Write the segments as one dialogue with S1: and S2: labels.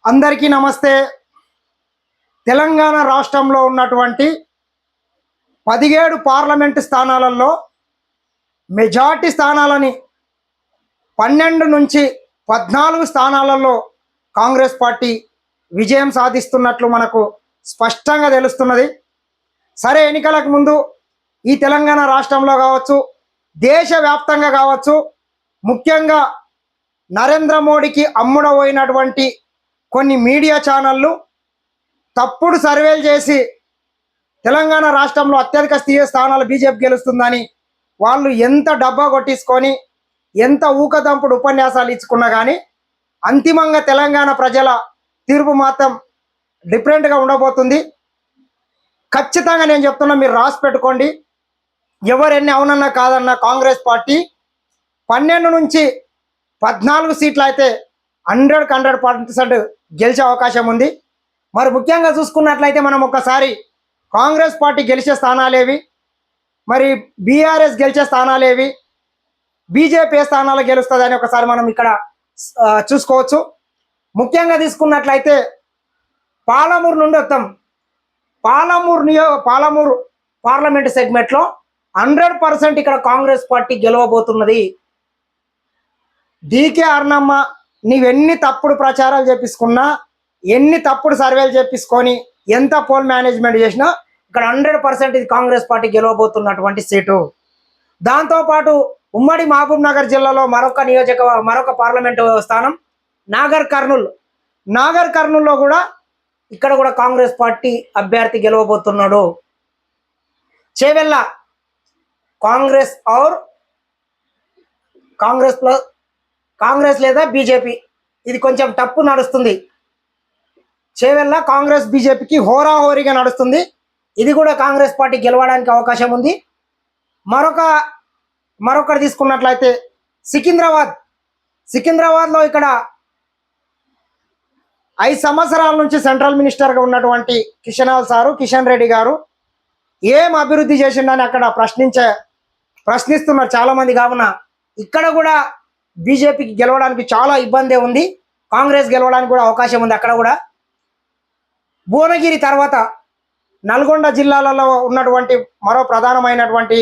S1: అందరికీ నమస్తే. తెలంగాణ రాష్ట్రంలో ఉన్నటువంటి 17 పార్లమెంటు స్థానాలలో మెజార్టీ స్థానాలని 12 నుంచి 14 స్థానాలలో కాంగ్రెస్ పార్టీ విజయం సాధిస్తున్నట్లు మనకు స్పష్టంగా తెలుస్తున్నది. సరే, ఎన్నికలకు ముందు ఈ తెలంగాణ రాష్ట్రంలో కావచ్చు, దేశవ్యాప్తంగా కావచ్చు, ముఖ్యంగా నరేంద్ర మోడీకి అమ్ముడపోయినటువంటి కొన్ని మీడియా ఛానళ్ళు తప్పుడు సర్వేలు చేసి తెలంగాణ రాష్ట్రంలో అత్యధిక స్థానాలు బీజేపీ గెలుస్తుందని వాళ్ళు ఎంత డబ్బా కొట్టించుకొని ఎంత ఊకదంపుడు ఉపన్యాసాలు ఇచ్చుకున్నా కానీ అంతిమంగా తెలంగాణ ప్రజల తీర్పు మాత్రం డిఫరెంట్గా ఉండబోతుంది. ఖచ్చితంగా నేను చెప్తున్నా, మీరు రాసి పెట్టుకోండి. ఎవరెన్ని అవునన్నా కాదన్నా కాంగ్రెస్ పార్టీ 12 నుంచి 14 సీట్లు అయితే 100% గెలిచే అవకాశం ఉంది. మరి ముఖ్యంగా చూసుకున్నట్లయితే మనం ఒకసారి కాంగ్రెస్ పార్టీ గెలిచే స్థానాలేవి, మరి బీఆర్ఎస్ గెలిచే స్థానాలేవి, బీజేపీ స్థానాలు గెలుస్తుంది అని ఒకసారి మనం ఇక్కడ చూసుకోవచ్చు. ముఖ్యంగా తీసుకున్నట్లయితే పాలమూరు నుండి వస్తాం. పాలమూరు పార్లమెంట్ సెగ్మెంట్లో 100% ఇక్కడ కాంగ్రెస్ పార్టీ గెలవబోతున్నది. డీకే అరుణమ్మ, నీవెన్ని తప్పుడు ప్రచారాలు చేపించుకున్నా, ఎన్ని తప్పుడు సర్వేలు చేపించుకొని ఎంత పోల్ మేనేజ్మెంట్ చేసినా ఇక్కడ 100% ఇది కాంగ్రెస్ పార్టీ గెలవబోతున్నటువంటి సీటు. దాంతోపాటు ఉమ్మడి మహబూబ్ నగర్ జిల్లాలో మరొక పార్లమెంటు స్థానం నాగర్ కర్నూల్లో కూడా ఇక్కడ కూడా కాంగ్రెస్ పార్టీ అభ్యర్థి గెలవబోతున్నాడు. చేవెళ్ళ కాంగ్రెస్ లేదా బీజేపీ, ఇది కొంచెం తప్పు నడుస్తుంది. చేవెళ్ళ కాంగ్రెస్ బీజేపీకి హోరాహోరీగా నడుస్తుంది. ఇది కూడా కాంగ్రెస్ పార్టీ గెలవడానికి అవకాశం ఉంది. మరొకటి తీసుకున్నట్లయితే సికింద్రాబాద్లో ఇక్కడ 5 సంవత్సరాల నుంచి సెంట్రల్ మినిస్టర్గా ఉన్నటువంటి కిషన్ రెడ్డి గారు ఏం అభివృద్ధి చేసిండని అక్కడ ప్రశ్నిస్తున్నారు చాలామంది. కావున ఇక్కడ కూడా బీజేపీకి గెలవడానికి చాలా ఇబ్బంది ఉంది. కాంగ్రెస్ గెలవడానికి కూడా అవకాశం ఉంది. అక్కడ కూడా భువనగిరి తర్వాత నల్గొండ జిల్లాలలో ఉన్నటువంటి మరో ప్రధానమైనటువంటి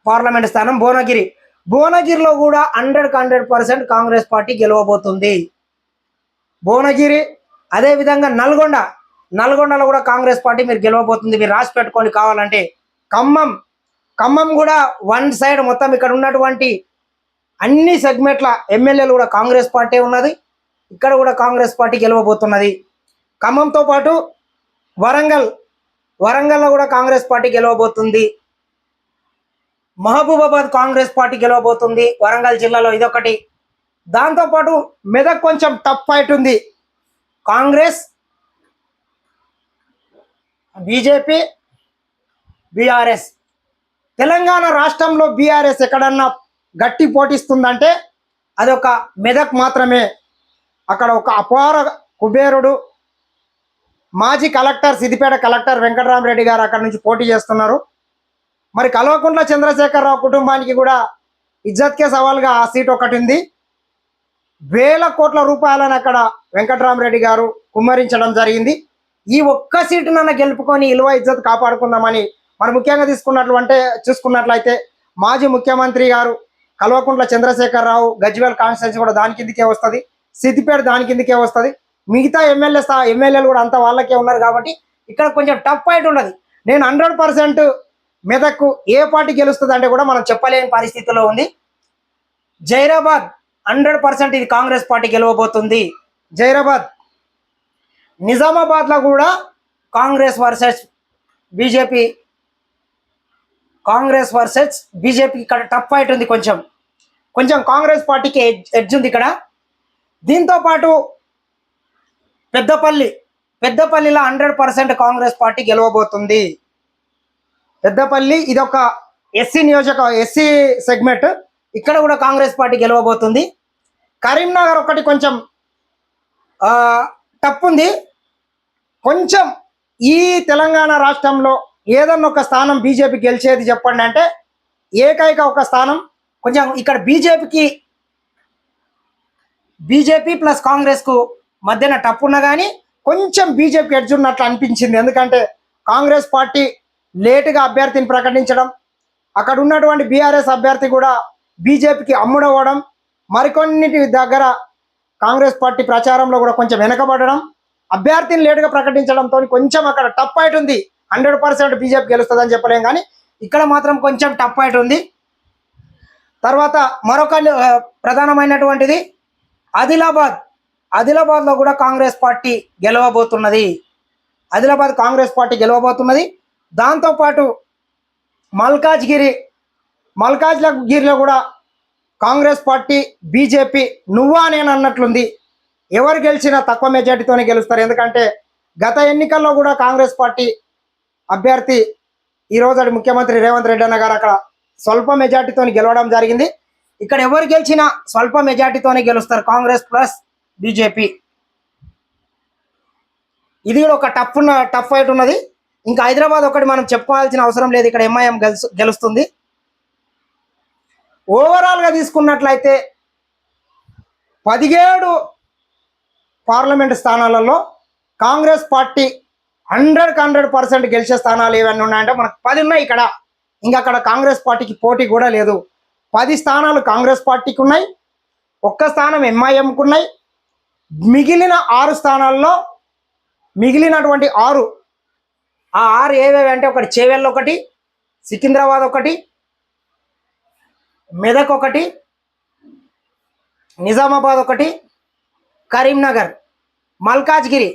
S1: పార్లమెంట్ స్థానం భువనగిరిలో కూడా 100% కాంగ్రెస్ పార్టీ గెలవబోతుంది. భువనగిరి, అదేవిధంగా నల్గొండలో కూడా కాంగ్రెస్ పార్టీ మీరు గెలవబోతుంది. మీరు రాసి పెట్టుకోండి కావాలంటే. ఖమ్మం కూడా వన్ సైడ్ మొత్తం ఇక్కడ ఉన్నటువంటి అన్ని సెగ్మెంట్ల ఎమ్మెల్యేలు కూడా కాంగ్రెస్ పార్టీ ఉన్నది. ఇక్కడ కూడా కాంగ్రెస్ పార్టీ గెలవబోతున్నది. ఖమ్మంతో పాటు వరంగల్లో కూడా కాంగ్రెస్ పార్టీ గెలవబోతుంది. మహబూబాబాద్ కాంగ్రెస్ పార్టీ గెలవబోతుంది వరంగల్ జిల్లాలో, ఇదొకటి. దాంతోపాటు మెదక్ కొంచెం టఫ్ ఫైట్ ఉంది. Congress, BJP, BRS. తెలంగాణ రాష్ట్రంలో బీఆర్ఎస్ ఎక్కడన్నా గట్టి పోటీస్తుందంటే అదొక మెదక్ మాత్రమే. అక్కడ ఒక అపార కుబేరుడు, మాజీ కలెక్టర్, సిద్దిపేట కలెక్టర్ వెంకటరామరెడ్డి గారు అక్కడ నుంచి పోటీ చేస్తున్నారు. మరి కల్వకుంట్ల చంద్రశేఖరరావు కుటుంబానికి కూడా ఇజ్జత్కే సవాల్గా ఆ సీట్ ఒకటి ఉంది. వేల కోట్ల రూపాయలను అక్కడ వెంకటరామరెడ్డి గారు కుమ్మరించడం జరిగింది. ఈ ఒక్క సీటు నన్ను గెలుపుకొని ఇలువ ఇజ్జత్ కాపాడుకుందామని మరి ముఖ్యంగా చూసుకున్నట్లయితే మాజీ ముఖ్యమంత్రి గారు కల్వకుంట్ల చంద్రశేఖరరావు గజ్వేల్ కాన్స్టిట్యున్సీ కూడా దాని కిందకే వస్తుంది, సిద్దిపేట దాని కిందకే వస్తుంది. మిగతా ఎమ్మెల్యేలు కూడా అంతా వాళ్ళకే ఉన్నారు. కాబట్టి ఇక్కడ కొంచెం టఫ్ ఫైట్ ఉన్నది. నేను 100% మెదక్కు ఏ పార్టీ గెలుస్తుంది అంటే కూడా మనం చెప్పలేని పరిస్థితిలో ఉంది. జైరాబాద్ 100% ఇది కాంగ్రెస్ పార్టీ గెలవబోతుంది. జైరాబాద్, నిజామాబాద్లో కూడా కాంగ్రెస్ వర్సెస్ బీజేపీ ఇక్కడ టఫ్ ఫైట్ ఉంది. కొంచెం కాంగ్రెస్ పార్టీకి ఎడ్జ్ ఉంది ఇక్కడ. దీంతో పాటు పెద్దపల్లిలో 100% కాంగ్రెస్ పార్టీ గెలవబోతుంది. పెద్దపల్లి ఇదొక ఎస్సీ సెగ్మెంట్, ఇక్కడ కూడా కాంగ్రెస్ పార్టీ గెలవబోతుంది. కరీంనగర్ ఒకటి కొంచెం టఫ్ ఉంది. కొంచెం ఈ తెలంగాణ రాష్ట్రంలో ఏదన్నా ఒక స్థానం బీజేపీ గెలిచేది చెప్పండి అంటే ఏకైక ఒక స్థానం కొంచెం ఇక్కడ బీజేపీ ప్లస్ కాంగ్రెస్కు మధ్యన టప్ ఉన్నా కానీ కొంచెం బీజేపీకి ఎడ్జ్ ఉన్నట్లు అనిపించింది. ఎందుకంటే కాంగ్రెస్ పార్టీ లేటుగా అభ్యర్థిని ప్రకటించడం, అక్కడ ఉన్నటువంటి బీఆర్ఎస్ అభ్యర్థి కూడా బీజేపీకి అమ్ముడవ్వడం, మరికొన్నిటి దగ్గర కాంగ్రెస్ పార్టీ ప్రచారంలో కూడా కొంచెం వెనకబడడం, అభ్యర్థిని లేటుగా ప్రకటించడంతో కొంచెం అక్కడ టఫ్ ఫైట్ ఉంది. 100% బీజేపీ గెలుస్తుందని చెప్పలేం, కానీ ఇక్కడ మాత్రం కొంచెం టఫ్ ఫైట్ ఉంది. తర్వాత మరొక ప్రధానమైనటువంటిది ఆదిలాబాద్లో కూడా కాంగ్రెస్ పార్టీ గెలవబోతున్నది. కాంగ్రెస్ పార్టీ గెలవబోతున్నది. దాంతోపాటు మల్కాజ్గిరిలో కూడా కాంగ్రెస్ పార్టీ బీజేపీ నువ్వా నేను అన్నట్లుంది. ఎవరు గెలిచినా తక్కువ మెజార్టీతోనే గెలుస్తారు. ఎందుకంటే గత ఎన్నికల్లో కూడా కాంగ్రెస్ పార్టీ అభ్యర్థి ఈరోజు ముఖ్యమంత్రి రేవంత్ రెడ్డి అన్న గారు అక్కడ స్వల్ప మెజార్టీతో గెలవడం జరిగింది. ఇక్కడ ఎవరు గెలిచినా స్వల్ప మెజార్టీతోనే గెలుస్తారు, కాంగ్రెస్ ప్లస్ బీజేపీ. ఇది కూడా ఒక టఫ్ ఫైట్ ఉన్నది. ఇంకా హైదరాబాద్ ఒకటి మనం చెప్పుకోవాల్సిన అవసరం లేదు, ఇక్కడ ఎంఐఎం గెలుస్తుంది. ఓవరాల్గా తీసుకున్నట్లయితే 17 పార్లమెంటు స్థానాలలో కాంగ్రెస్ పార్టీ 100% గెలిచే స్థానాలు ఏవన్నీ ఉన్నాయంటే మనకు 10 ఉన్నాయి ఇక్కడ. ఇంకా అక్కడ కాంగ్రెస్ పార్టీకి పోటీ కూడా లేదు. 10 స్థానాలు కాంగ్రెస్ పార్టీకి ఉన్నాయి, 1 స్థానం ఎంఐఎంకు ఉన్నాయి. మిగిలిన 6 స్థానాల్లో మిగిలినటువంటి 6 ఏవేవి అంటే ఒకటి చేవెళ్ళ ఒకటి, సికింద్రాబాద్ ఒకటి, మెదక్ ఒకటి, నిజామాబాద్ ఒకటి, కరీంనగర్, మల్కాజ్గిరి.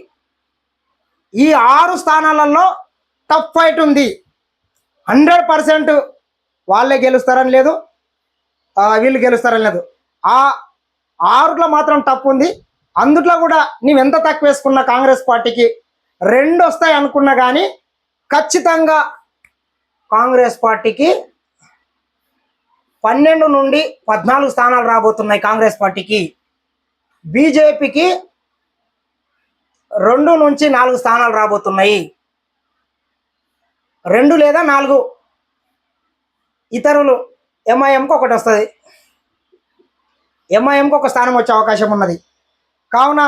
S1: ఈ 6 స్థానాలలో టఫ్ ఫైట్ ఉంది. 100% వాళ్ళే గెలుస్తారని లేదు, వీళ్ళు గెలుస్తారని లేదు. ఆ 6లో మాత్రం టఫ్ ఉంది. అందుట్లో కూడా నీవెంత తక్కువ వేసుకున్నా కాంగ్రెస్ పార్టీకి 2 వస్తాయి అనుకున్నా కానీ ఖచ్చితంగా కాంగ్రెస్ పార్టీకి 12 నుండి 14 స్థానాలు రాబోతున్నాయి. కాంగ్రెస్ పార్టీకి, బీజేపీకి 2 నుంచి 4 స్థానాలు రాబోతున్నాయి. 2 లేదా 4. ఇతరులు ఎంఐఎంకి ఒకటి వస్తుంది, ఎంఐఎంకి 1 స్థానం వచ్చే అవకాశం ఉన్నది. కావున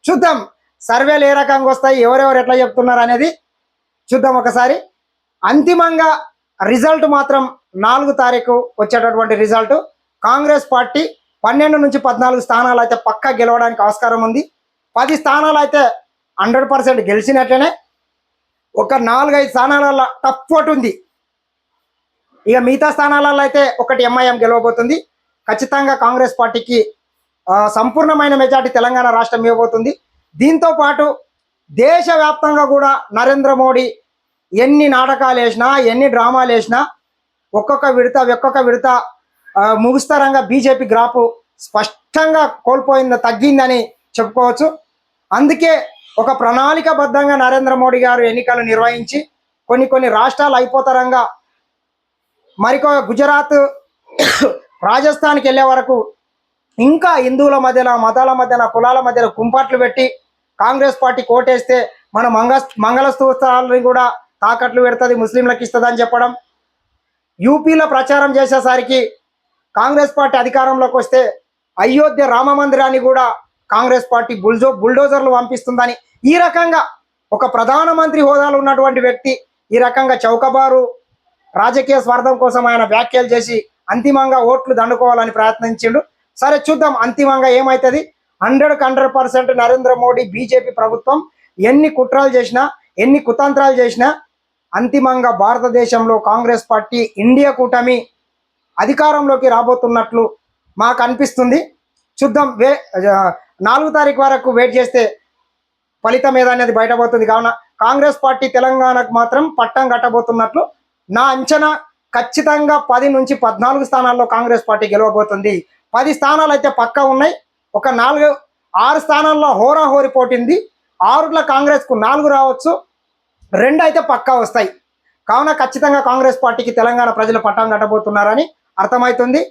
S1: చూద్దాం సర్వేలు ఏ రకంగా వస్తాయి, ఎవరెవరు ఎట్లా చెప్తున్నారు అనేది చూద్దాం ఒకసారి. అంతిమంగా రిజల్ట్ మాత్రం 4 తారీఖు వచ్చేటటువంటి రిజల్ట్ కాంగ్రెస్ పార్టీ 12 నుంచి 14 స్థానాలు అయితే పక్కా గెలవడానికి ఆస్కారం ఉంది. 10 స్థానాలు అయితే 100% గెలిచినట్లనే. ఒక 4-5 స్థానాలలో టఫ్ పోటీ ఉంది. ఇక మిగతా స్థానాలలో అయితే ఒకటి ఎంఐఎం గెలవబోతుంది. ఖచ్చితంగా కాంగ్రెస్ పార్టీకి సంపూర్ణమైన మెజార్టీ తెలంగాణ రాష్ట్రం ఇవ్వబోతుంది. దీంతో పాటు దేశవ్యాప్తంగా కూడా నరేంద్ర మోడీ ఎన్ని నాటకాలు వేసినా, ఎన్ని డ్రామాలు వేసినా ఒక్కొక్క విడత ముగుస్తరంగా బీజేపీ గ్రాఫ్ స్పష్టంగా తగ్గిందని చెప్పుకోవచ్చు. అందుకే ఒక ప్రణాళికబద్ధంగా నరేంద్ర మోడీ గారు ఎన్నికలు నిర్వహించి కొన్ని రాష్ట్రాలు అయిపోతారంగా మరికొ గుజరాత్ రాజస్థాన్కి వెళ్ళే వరకు ఇంకా హిందువుల మధ్యన, మతాల మధ్యన, కులాల మధ్యన కుంపట్లు పెట్టి కాంగ్రెస్ పార్టీ కోటేస్తే మన మంగళసూత్రాలని కూడా తాకట్లు పెడుతుంది, ముస్లింలకు ఇస్తుందని చెప్పడం. యూపీలో ప్రచారం చేసేసరికి కాంగ్రెస్ పార్టీ అధికారంలోకి వస్తే అయోధ్య రామ మందిరాన్ని కూడా కాంగ్రెస్ పార్టీ బుల్డోజర్లు పంపిస్తుందని, ఈ రకంగా ఒక ప్రధానమంత్రి హోదాలో ఉన్నటువంటి వ్యక్తి ఈ రకంగా చౌకబారు రాజకీయ స్వార్థం కోసం ఆయన వ్యాఖ్యలు చేసి అంతిమంగా ఓట్లు దండుకోవాలని ప్రయత్నించిండు. సరే చూద్దాం అంతిమంగా ఏమవుతుంది. 100% నరేంద్ర మోడీ బీజేపీ ప్రభుత్వం ఎన్ని కుట్రలు చేసినా, ఎన్ని కుతంత్రాలు చేసినా అంతిమంగా భారతదేశంలో కాంగ్రెస్ పార్టీ ఇండియా కూటమి అధికారంలోకి రాబోతున్నట్లు మాకు అనిపిస్తుంది. చూద్దాం. 4 తారీఖు వరకు వెయిట్ చేస్తే ఫలితం ఏదనేది బయటపోతుంది. కావున కాంగ్రెస్ పార్టీ తెలంగాణకు మాత్రం పట్టం కట్టబోతున్నట్లు నా అంచనా. ఖచ్చితంగా 10 నుంచి 14 స్థానాల్లో కాంగ్రెస్ పార్టీ గెలవబోతుంది. 10 స్థానాలు అయితే పక్కా ఉన్నాయి. ఒక 4-6 స్థానాల్లో హోరాహోరి పోటీంది. 6లో కాంగ్రెస్కు 4 రావచ్చు, 2 అయితే పక్కా వస్తాయి. కావున ఖచ్చితంగా కాంగ్రెస్ పార్టీకి తెలంగాణ ప్రజలు పట్టం కట్టబోతున్నారని అర్థమవుతుంది.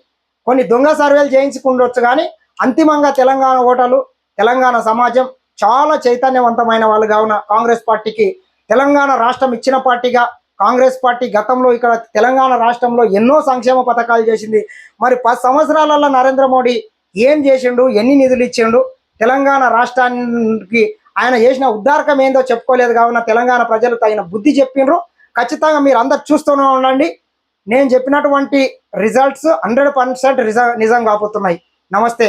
S1: కొన్ని దొంగ సర్వేలు చేయించుకుండొచ్చు కానీ అంతిమంగా తెలంగాణ ఓటర్లు, తెలంగాణ సమాజం చాలా చైతన్యవంతమైన వాళ్ళు. కావున కాంగ్రెస్ పార్టీకి తెలంగాణ రాష్ట్రం ఇచ్చిన పార్టీగా కాంగ్రెస్ పార్టీ గతంలో ఇక్కడ తెలంగాణ రాష్ట్రంలో ఎన్నో సంక్షేమ పథకాలు చేసింది. మరి 10 సంవత్సరాలలో నరేంద్ర మోడీ ఏం చేసిండు, ఎన్ని నిధులు ఇచ్చిండు, తెలంగాణ రాష్ట్రానికి ఆయన చేసిన ఉద్ధారకం ఏందో చెప్పుకోలేదు కావున తెలంగాణ ప్రజలు తగిన బుద్ధి చెప్పిండ్రు. ఖచ్చితంగా మీరు అందరు చూస్తూనే ఉండండి. నేను చెప్పినటువంటి రిజల్ట్స్ 100% నిజం కాబోతున్నాయి. నమస్తే.